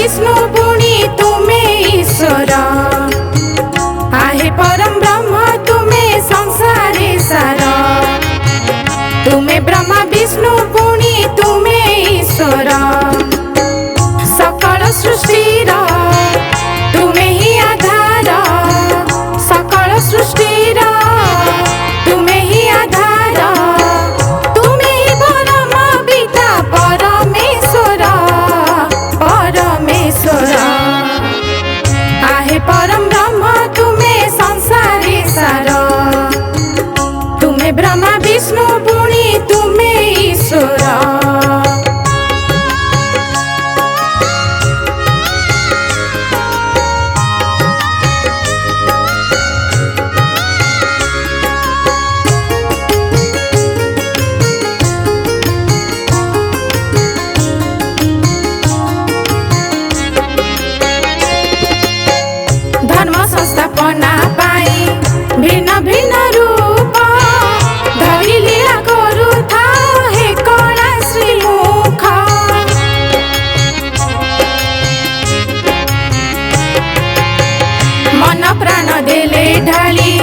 विष्णु पुणी तुमे ईश्वर आहे परम ब्रह्म तुमे संसारे सार तुमे ब्रह्मा विष्णु पुणी तुमे ईश्वर सकल सृष्टिर तुमे ही आधार सकल सृष्टिर तुमे ही आधार तुमे ही परम पिता परमेश्वर परमेश्वर आहे परम ब्रह्म तुमे संसारे सार तुमे ब्रह्मा विष्णु पुणी तुमे ईश्वर। धर्म संस्थापना पाई भिन्न भिन्न रूप धरी लीला करुथा हे कला श्रीमुख मन प्राण देले ढाली